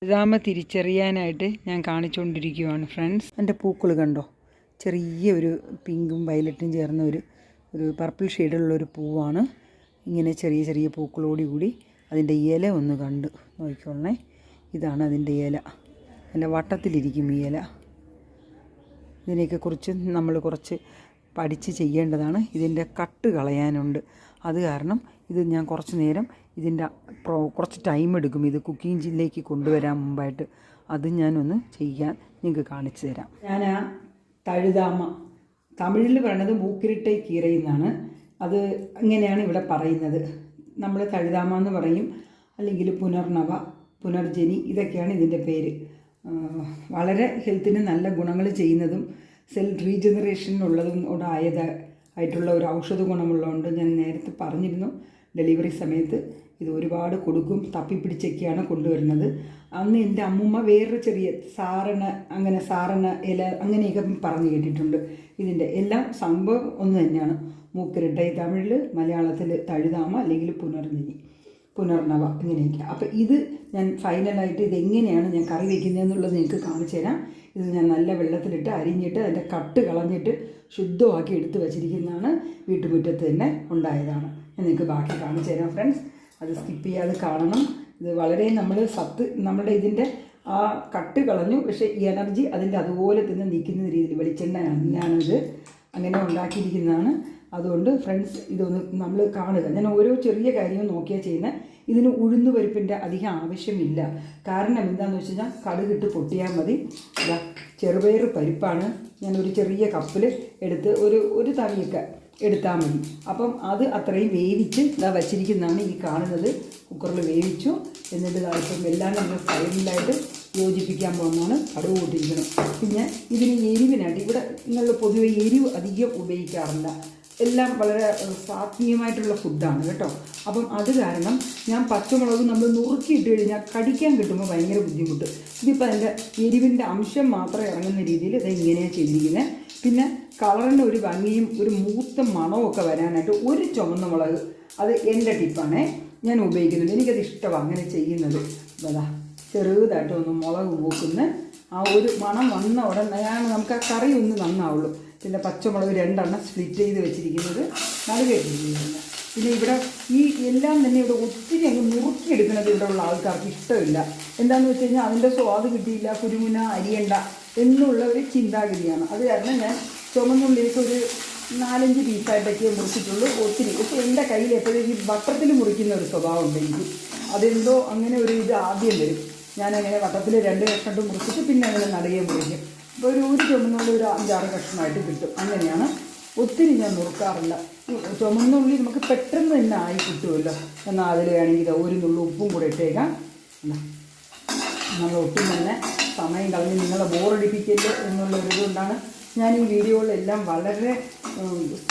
തഴുതാമ തിരിച്ചറിയാനായിട്ട് ഞാൻ കാണിച്ചുകൊണ്ടിരിക്കുകയാണ് ഫ്രണ്ട്സ്. എൻ്റെ പൂക്കൾ കണ്ടോ? ചെറിയ ഒരു പിങ്കും വയലറ്റും ചേർന്ന ഒരു പർപ്പിൾ ഷെയ്ഡുള്ളൊരു പൂവാണ്. ഇങ്ങനെ ചെറിയ ചെറിയ പൂക്കളോടുകൂടി അതിൻ്റെ ഇല ഒന്ന് കണ്ട് നോക്കിക്കോളണേ. ഇതാണ് അതിൻ്റെ ഇല. നല്ല വട്ടത്തിലിരിക്കും ഈ ഇല. ഇതിനെയൊക്കെ കുറിച്ച് നമ്മൾ കുറച്ച് പഠിച്ച് ചെയ്യേണ്ടതാണ്. ഇതിൻ്റെ കട്ട് കളയാനുണ്ട്. അത് കാരണം ഇത് ഞാൻ കുറച്ച് നേരം ഇതിൻ്റെ കുറച്ച് ടൈം എടുക്കും ഇത് കുക്കിങ്ങിലേക്ക് കൊണ്ടുവരാൻ മുമ്പായിട്ട്. അത് ഞാനൊന്ന് ചെയ്യാൻ നിങ്ങൾക്ക് കാണിച്ചു തരാം. ഞാൻ ആ തഴുതാമ, തമിഴിൽ പറയണത് മൂക്കിരിട്ടൈ കീറൈ എന്നാണ്. അത് ഇങ്ങനെയാണ് ഇവിടെ പറയുന്നത്. നമ്മൾ തഴുതാമ എന്ന് പറയും, അല്ലെങ്കിൽ പുനർനവ, പുനർജനി, ഇതൊക്കെയാണ് ഇതിൻ്റെ പേര്. വളരെ ഹെൽത്തിന് നല്ല ഗുണങ്ങൾ ചെയ്യുന്നതും സെൽ റീജനറേഷനുള്ളതും ആയിട്ടുള്ള ഒരു ഔഷധ ഗുണമുള്ളതുകൊണ്ട് ഞാൻ നേരത്തെ പറഞ്ഞിരുന്നു. ഡെലിവറി സമയത്ത് ഇത് ഒരുപാട് കൊടുക്കും. തപ്പിപ്പിടിച്ചൊക്കെയാണ് കൊണ്ടുവരുന്നത്. അന്ന് എൻ്റെ അമ്മൂമ്മ വേറൊരു ചെറിയ സാരണ ഇല അങ്ങനെയൊക്കെ പറഞ്ഞു കേട്ടിട്ടുണ്ട്. ഇതിൻ്റെ എല്ലാം സംഭവം ഒന്ന് തന്നെയാണ്. മൂക്കിരിട്ടൈ തമിഴിൽ, മലയാളത്തിൽ തഴുതാമ അല്ലെങ്കിൽ പുനർനവ, ഇങ്ങനെയൊക്കെ. അപ്പോൾ ഇത് ഞാൻ ഫൈനലായിട്ട് ഇതെങ്ങനെയാണ് ഞാൻ കറി വയ്ക്കുന്നതെന്നുള്ളത് നിങ്ങൾക്ക് കാണിച്ചു തരാം. ഇത് ഞാൻ നല്ല വെള്ളത്തിലിട്ട് അരിഞ്ഞിട്ട് അതിൻ്റെ കട്ട് കളഞ്ഞിട്ട് ശുദ്ധമാക്കി എടുത്ത് വച്ചിരിക്കുന്നതാണ്. വീട്ടുമുറ്റത്ത് തന്നെ ഉണ്ടായതാണ്. ഞാൻ നിങ്ങൾക്ക് ബാക്കി കാണിച്ചു തരാം ഫ്രണ്ട്സ്. അത് സ്കിപ്പ് ചെയ്യാതെ കാണണം. ഇത് വളരെ നമ്മുടെ ഇതിൻ്റെ ആ കട്ട് കളഞ്ഞു, പക്ഷേ ഈ എനർജി അതിൻ്റെ അതുപോലെ തന്നെ നിൽക്കുന്ന രീതിയിൽ വെളിച്ചെണ്ണയാണിത് അങ്ങനെ ഉണ്ടാക്കിയിരിക്കുന്നതാണ്. അതുകൊണ്ട് ഫ്രണ്ട്സ് ഇതൊന്ന് നമ്മൾ കാണുക. ഞാൻ ഓരോ ചെറിയ കാര്യവും നോക്കിയാൽ ചെയ്യുന്നത്. ഇതിന് ഉഴുന്ന് പരിപ്പിൻ്റെ അധികം ആവശ്യമില്ല. കാരണം എന്താണെന്ന് വെച്ച് കഴിഞ്ഞാൽ കടുകിട്ട് പൊട്ടിയാൽ മതി. ചെറുപയർ പരിപ്പാണ് ഞാൻ ഒരു ചെറിയ കപ്പിൽ എടുത്ത് ഒരു തവിയൊക്കെ എടുത്താൽ മതി. അപ്പം അത് അത്രയും വേവിച്ച് വച്ചിരിക്കുന്നതാണ് ഈ കാണുന്നത്. കുക്കറിൽ വേവിച്ചു. എന്നിട്ട് ഇപ്പം എല്ലാം നമ്മൾ ഫൈനലായിട്ട് യോജിപ്പിക്കാൻ പോകുന്നതാണ്. കടുക് കൂട്ടിയിരിക്കണം. പിന്നെ ഇതിന് എരിവിനായിട്ട് ഇവിടെ നിങ്ങൾ പൊതുവെ എരിവ് അധികം ഉപയോഗിക്കാറില്ല. എല്ലാം വളരെ ആത്മീയമായിട്ടുള്ള ഫുഡാണ് കേട്ടോ. അപ്പം അത് കാരണം ഞാൻ പച്ചമുളക് നമ്മൾ നുറുക്കിയിട്ട് കഴിഞ്ഞാൽ കടിക്കാൻ കിട്ടുമ്പോൾ ഭയങ്കര ബുദ്ധിമുട്ട്. ഇതിപ്പോൾ അതിൻ്റെ എരിവിൻ്റെ അംശം മാത്രം ഇറങ്ങുന്ന രീതിയിൽ ഇത് ഇങ്ങനെയാണ് ചെയ്തിരിക്കുന്നത്. പിന്നെ കളറിൻ്റെ ഒരു ഭംഗിയും ഒരു മൂത്ത മണമൊക്കെ വരാനായിട്ട് ഒരു ചുവന്ന മുളക്, അത് എൻ്റെ ടിപ്പാണേ, ഞാൻ ഉപയോഗിക്കുന്നുണ്ട്. എനിക്കത് ഇഷ്ടമാണ് അങ്ങനെ ചെയ്യുന്നത്. അതാ ചെറുതായിട്ട് ഒന്ന് മുളക് മൂക്കുന്ന ആ ഒരു മണം വന്ന ഉടനെയാണ് നമുക്ക് ആ കറി ഒന്ന് നന്നാവുള്ളൂ. പിന്നെ പച്ചമുളക് 2 സ്പ്ലിറ്റ് ചെയ്ത് വെച്ചിരിക്കുന്നത് നടുകേട്ടിരിക്കുന്നത്. പിന്നെ ഇവിടെ ഈ എല്ലാം തന്നെ ഇവിടെ ഒത്തിരി അങ്ങ് നുറുക്കിയെടുക്കുന്നത് ഇവിടെ ഉള്ള ആൾക്കാർക്ക് ഇഷ്ടമില്ല. എന്താണെന്ന് വെച്ച് കഴിഞ്ഞാൽ അതിൻ്റെ സ്വാദ് കിട്ടിയില്ല, കുരുമുന അരിയണ്ട എന്നുള്ള ഒരു ചിന്താഗതിയാണ്. അത് കാരണം ഞാൻ ചുമന്നുള്ളിലേക്ക് ഒരു 4-5 പീസായിട്ടൊക്കെ മുറിച്ചിട്ടുള്ളൂ. ഒത്തിരി പക്ഷേ എൻ്റെ കയ്യിൽ എപ്പോഴും ഈ വട്ടത്തിൽ മുറിക്കുന്ന ഒരു സ്വഭാവം ഉണ്ട് എനിക്ക്. അതെന്തോ അങ്ങനെ ഒരു ഇത് ആദ്യം വരും. ഞാനങ്ങനെ വട്ടത്തിൽ 2 കഷ്ണം മുറിച്ചിട്ട് പിന്നെ അങ്ങനെ നടുകയെ മുറിക്കും. അപ്പോൾ ഒരു ചുമന്നുള്ളി ഒരു 5-6 കഷ്ണമായിട്ട് കിട്ടും. അങ്ങനെയാണ്. ഒത്തിരി ഞാൻ നുറുക്കാറില്ല. ചുമന്നുള്ളി നമുക്ക് പെട്ടെന്ന് തന്നെ ആയി കിട്ടുമല്ലോ. എന്നാൽ അതിൽ വേണമെങ്കിൽ ഒരു നുള്ളു ഉപ്പും കൂടെ ഇട്ടേക്കാം. നമ്മൾ ഒട്ടും തന്നെ സമയം കളഞ്ഞ് നിങ്ങളെ ബോറടിപ്പിക്കല്ലോ എന്നുള്ളൊരിത് കൊണ്ടാണ് ഞാൻ ഈ വീഡിയോകളെല്ലാം വളരെ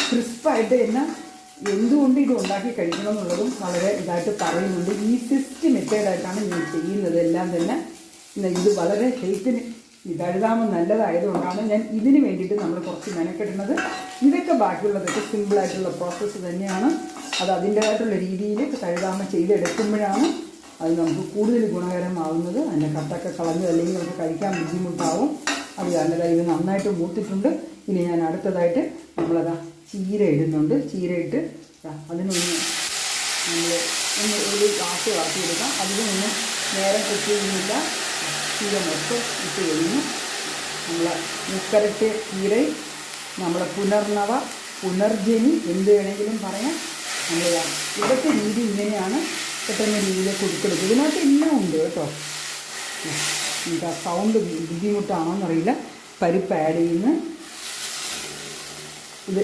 ക്രിസ്പായിട്ട് എന്നാൽ എന്തുകൊണ്ട് ഇത് ഉണ്ടാക്കി കഴിക്കണം എന്നുള്ളതും വളരെ ഇതായിട്ട് പറയുന്നുണ്ട്. ഈസിസ്റ്റ് മെത്തേഡായിട്ടാണ് ഞാൻ ചെയ്യുന്നത് എല്ലാം തന്നെ. ഇത് വളരെ ഹെൽത്തിന് തഴുതാമ നല്ലതായതുകൊണ്ടാണ് ഞാൻ ഇതിന് വേണ്ടിയിട്ട് നമ്മൾ കുറച്ച് മെനക്കെടുന്നത്. ഇതൊക്കെ ബാക്കിയുള്ളതൊക്കെ സിമ്പിളായിട്ടുള്ള പ്രോസസ്സ് തന്നെയാണ്. അത് അതിൻ്റേതായിട്ടുള്ള രീതിയിൽ തഴുതാമ ചെയ്തെടുക്കുമ്പോഴാണ് അത് നമുക്ക് കൂടുതൽ ഗുണകരമാവുന്നത്. അതിൻ്റെ കട്ടൊക്കെ കളഞ്ഞ് അല്ലെങ്കിൽ നമുക്ക് കഴിക്കാൻ ബുദ്ധിമുട്ടാവും. അത് കാരണം ഇത് നന്നായിട്ട് മൂത്തിട്ടുണ്ട്. ഇനി ഞാൻ അടുത്തതായിട്ട് നമ്മളതാ ചീര ഇടുന്നുണ്ട്. ചീര ഇട്ട് അതിനൊന്ന് നമ്മൾ ഒരു ഗ്ലാസ് കാട്ടിയെടുക്കാം. അതിനൊന്നും നേരെ കുക്ക് ചെയ്യുന്നില്ല. ചീര മൊത്തം ഇട്ട് കഴിഞ്ഞു. നമ്മളെ മുക്കരട്ട് ചീര, നമ്മളെ പുനർനവ, പുനർജനി, എന്ത് വേണമെങ്കിലും പറയാം. നമ്മൾ ഇവിടുത്തെ രീതി ഇങ്ങനെയാണ്. പെട്ടെന്ന് രീതിയിൽ കൊടുക്കുന്നത്. ഇതിനകത്ത് എല്ലാം ഉണ്ട് കേട്ടോ. എന്താ സൗണ്ട് ബുദ്ധിമുട്ടാണോന്നറിയില്ല. പരിപ്പ് ആഡ് ചെയ്യുന്നു.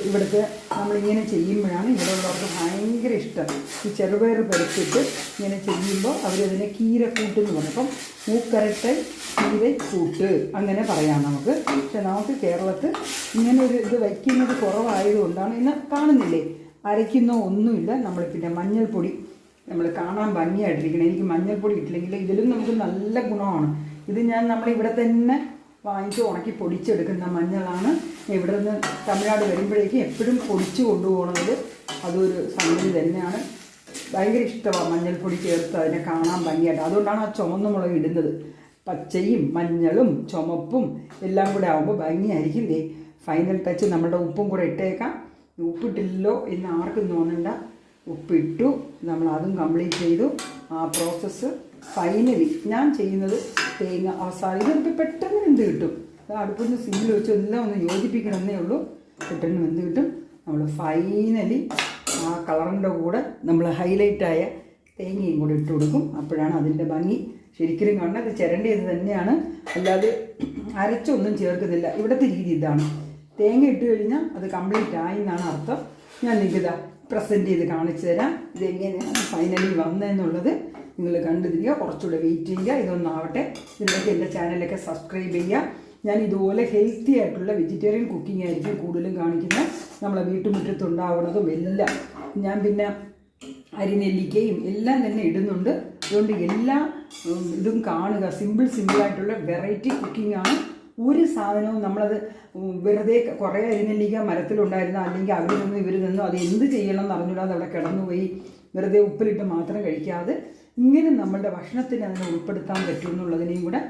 ഇവിടുത്തെ നമ്മളിങ്ങനെ ചെയ്യുമ്പോഴാണ് ഇവിടെ ഉള്ളവർക്ക് ഭയങ്കര ഇഷ്ടം. ഈ ചെറുപയർ പരിപ്പിട്ട് ഇങ്ങനെ ചെയ്യുമ്പോൾ അവരതിനെ കീരക്കൂട്ടെന്ന് പറയും. അപ്പം മൂക്കരട്ട് കീരക്കൂട്ട് അങ്ങനെ പറയാം നമുക്ക്. പക്ഷെ നമുക്ക് കേരളത്തിൽ ഇങ്ങനെ ഒരു ഇത് വയ്ക്കുന്നത് കുറവായതുകൊണ്ടാണ്. ഇന്ന് കാണുന്നില്ലേ, അരയ്ക്കുന്നോ ഒന്നുമില്ല. നമ്മൾ പിന്നെ മഞ്ഞൾപ്പൊടി നമ്മൾ കാണാൻ ഭംഗിയായിട്ടിരിക്കണം. എനിക്ക് മഞ്ഞൾപ്പൊടി ഇട്ടില്ലെങ്കിൽ ഇതിലും നമുക്ക് നല്ല ഗുണമാണ്. ഇത് നമ്മളിവിടെ തന്നെ വാങ്ങിച്ച് ഉണക്കി പൊടിച്ചെടുക്കുന്ന മഞ്ഞളാണ്. ഇവിടെ നിന്ന് തമിഴ്നാട് വരുമ്പോഴേക്കും എപ്പോഴും പൊടിച്ച് കൊണ്ടുപോകണത് അതൊരു സംഗതി തന്നെയാണ്. ഭയങ്കര ഇഷ്ടമാണ് മഞ്ഞൾപ്പൊടി ചേർത്ത് അതിനെ കാണാൻ ഭംഗിയായിട്ട്. അതുകൊണ്ടാണ് ആ ചുവന്ന മുളക് ഇടുന്നത്. പച്ചയും മഞ്ഞളും ചുമപ്പും എല്ലാം കൂടെ ആകുമ്പോൾ ഭംഗിയായിരിക്കും. ദേ ഫൈനൽ ടച്ച് നമ്മുടെ ഉപ്പും കൂടെ ഇട്ടേക്കാം. ഉപ്പിട്ടില്ലല്ലോ എന്ന് ആർക്കും തോന്നണ്ട. ഉപ്പിട്ടു, നമ്മൾ അതും കംപ്ലീറ്റ് ചെയ്തു. ആ പ്രോസസ്സ് ഫൈനലി ഞാൻ ചെയ്യുന്നത് തേങ്ങ അവസാനം ഇതിപ്പോൾ പെട്ടെന്ന് വെന്ത് കിട്ടും. അടുപ്പിൽ നിന്ന് സിമ്മിൽ വെച്ച് എല്ലാം ഒന്ന് യോജിപ്പിക്കണമെന്നേ ഉള്ളൂ. പെട്ടെന്ന് വെന്ത് കിട്ടും. നമ്മൾ ഫൈനലി ആ കളറിൻ്റെ കൂടെ നമ്മൾ ഹൈലൈറ്റായ തേങ്ങയും കൂടെ ഇട്ട് കൊടുക്കും. അപ്പോഴാണ് അതിൻ്റെ ഭംഗി ശരിക്കും കാണുന്നത്. അത് ചിരണ്ടിയത് തന്നെയാണ്, അല്ലാതെ അരച്ചൊന്നും ചേർക്കുന്നില്ല. ഇവിടുത്തെ രീതി ഇതാണ്. തേങ്ങ ഇട്ട് കഴിഞ്ഞാൽ അത് കംപ്ലീറ്റ് ആയി എന്നാണ് അർത്ഥം. ഞാൻ നിങ്ങൾക്കിതാ പ്രസൻറ്റ് ചെയ്ത് കാണിച്ചു തരാം ഇതെങ്ങനെയാണ് ഫൈനലി വന്നതെന്നുള്ളത്. നിങ്ങൾ കണ്ടു തിരിയുക, കുറച്ചുകൂടെ വെയിറ്റ് ചെയ്യുക. ഇതൊന്നാവട്ടെ. ഇതിലേക്ക് എൻ്റെ ചാനലൊക്കെ സബ്സ്ക്രൈബ് ചെയ്യുക. ഞാൻ ഇതുപോലെ ഹെൽത്തി ആയിട്ടുള്ള വെജിറ്റേറിയൻ കുക്കിംഗ് ആയിരിക്കും കൂടുതലും കാണിക്കുന്നത്. നമ്മളെ വീട്ടുമുറ്റത്തുണ്ടാവുന്നതും എല്ലാം. ഞാൻ പിന്നെ അരിനെല്ലിക്കയും എല്ലാം തന്നെ ഇടുന്നുണ്ട്. അതുകൊണ്ട് എല്ലാ ഇതും കാണുക. സിമ്പിളായിട്ടുള്ള വെറൈറ്റി കുക്കിംഗ് ആണ്. ഒരു സാധനവും നമ്മളത് വെറുതെ കുറേ അരിനെല്ലിക്ക മരത്തിലുണ്ടായിരുന്ന അല്ലെങ്കിൽ അവിടെ നിന്നും ഇവർ നിന്നും അത് എന്ത് ചെയ്യണം എന്ന് അറിഞ്ഞൂടാതെ അവിടെ കിടന്നുപോയി വെറുതെ ഉപ്പിലിട്ട് മാത്രം കഴിക്കാതെ ഇങ്ങനെ നമ്മളുടെ ഭക്ഷണത്തിന് അതിനെ ഉൾപ്പെടുത്താൻ പറ്റും എന്നുള്ളതിനെയും കൂടെ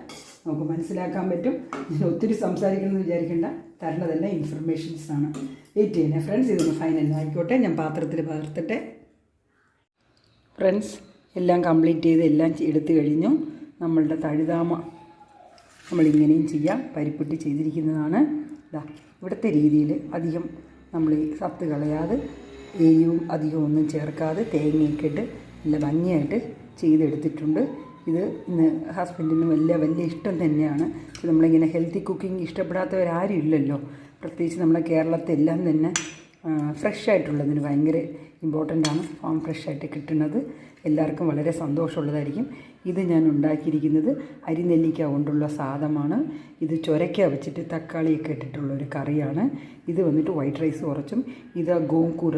നമുക്ക് മനസ്സിലാക്കാൻ പറ്റും. ഞാൻ ഒത്തിരി സംസാരിക്കണമെന്ന് വിചാരിക്കേണ്ട, തരണതെല്ലാം ഇൻഫർമേഷൻസാണ്. വെയിറ്റ് ചെയ്യണേ ഫ്രണ്ട്സ്. ഇതൊന്ന് ഫൈനൽ ആയിക്കോട്ടെ. ഞാൻ പാത്രത്തിൽ പകർത്തട്ടെ. ഫ്രണ്ട്സ് എല്ലാം കംപ്ലീറ്റ് ചെയ്ത് എല്ലാം എടുത്തു കഴിഞ്ഞു. നമ്മളുടെ തഴുതാമ നമ്മളിങ്ങനെയും ചെയ്യാം. പരിപ്പിട്ട് ചെയ്തിരിക്കുന്നതാണ്. ഇവിടുത്തെ രീതിയിൽ അധികം നമ്മൾ സത്ത് കളയാതെ എരിവും അധികം ഒന്നും ചേർക്കാതെ തേങ്ങയൊക്കെ ഇട്ട് നല്ല ഭംഗിയായിട്ട് ചെയ്തെടുത്തിട്ടുണ്ട്. ഇത് ഇന്ന് ഹസ്ബൻഡിന് വലിയ ഇഷ്ടം തന്നെയാണ്. നമ്മളിങ്ങനെ ഹെൽത്തി കുക്കിംഗ് ഇഷ്ടപ്പെടാത്തവരാരും ഇല്ലല്ലോ. പ്രത്യേകിച്ച് നമ്മുടെ കേരളത്തെല്ലാം തന്നെ ഫ്രഷായിട്ടുള്ളതിന് ഭയങ്കര ഇമ്പോർട്ടൻ്റ് ആണ്. ഫാം ഫ്രഷായിട്ട് കിട്ടുന്നത് എല്ലാവർക്കും വളരെ സന്തോഷമുള്ളതായിരിക്കും. ഇത് ഞാൻ ഉണ്ടാക്കിയിരിക്കുന്നത് അരിനെല്ലിക്ക കൊണ്ടുള്ള സാദമാണ്. ഇത് ചൊരക്ക വെച്ചിട്ട് തക്കാളിയൊക്കെ ഇട്ടിട്ടുള്ളൊരു കറിയാണ്. ഇത് വന്നിട്ട് വൈറ്റ് റൈസ് കുറച്ചും. ഇത് ഗോങ്കൂര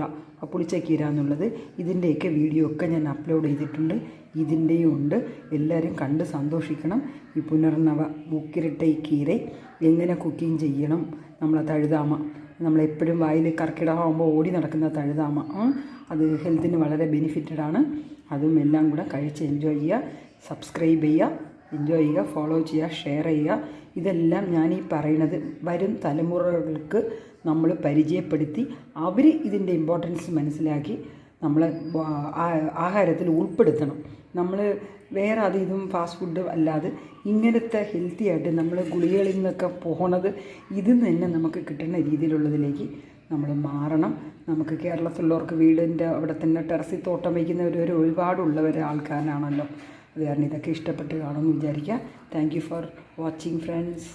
പുളിച്ചക്കീര എന്നുള്ളത്. ഇതിൻ്റെയൊക്കെ വീഡിയോ ഒക്കെ ഞാൻ അപ്ലോഡ് ചെയ്തിട്ടുണ്ട്. ഇതിൻ്റെയും ഉണ്ട്. എല്ലാവരും കണ്ട് സന്തോഷിക്കണം. ഈ പുനർനവ മുക്കിരട്ടൈ കീര എങ്ങനെ കുക്കിംഗ് ചെയ്യണം. നമ്മളെ തഴുതാമ നമ്മളെപ്പോഴും വായിൽ കർക്കിടകമാകുമ്പോൾ ഓടി നടക്കുന്ന തഴുതാമ, അത് ഹെൽത്തിന് വളരെ ബെനിഫിറ്റഡാണ്. അതും എല്ലാം കൂടെ കഴിച്ച് എൻജോയ് ചെയ്യുക. സബ്സ്ക്രൈബ് ചെയ്യുക, എൻജോയ് ചെയ്യുക, ഫോളോ ചെയ്യുക, ഷെയർ ചെയ്യുക. ഇതെല്ലാം ഞാനീ പറയുന്നത് വരും തലമുറകൾക്ക് നമ്മൾ പരിചയപ്പെടുത്തി അവർ ഇതിൻ്റെ ഇമ്പോർട്ടൻസ് മനസ്സിലാക്കി നമ്മൾ ആഹാരത്തിൽ ഉൾപ്പെടുത്തണം. നമ്മൾ വേറെ ഇതും ഫാസ്റ്റ് ഫുഡ് അല്ലാതെ ഇങ്ങനത്തെ ഹെൽത്തി ആയിട്ട് നമ്മൾ ഗുളികകളിൽ നിന്നൊക്കെ പോകണത് ഇതിൽ നിന്ന് തന്നെ നമുക്ക് കിട്ടുന്ന രീതിയിലുള്ളതിലേക്ക് നമ്മൾ മാറണം. നമുക്ക് കേരളത്തിലുള്ളവർക്ക് വീടിൻ്റെ അവിടെ തന്നെ ടെറസിൽ തോട്ടം വയ്ക്കുന്നവർ ഒരുപാടുള്ളവർ ആൾക്കാരാണല്ലോ. അത് കാരണം ഇതൊക്കെ ഇഷ്ടപ്പെട്ട് കാണുമെന്ന് വിചാരിക്കുക. Thank you for watching friends.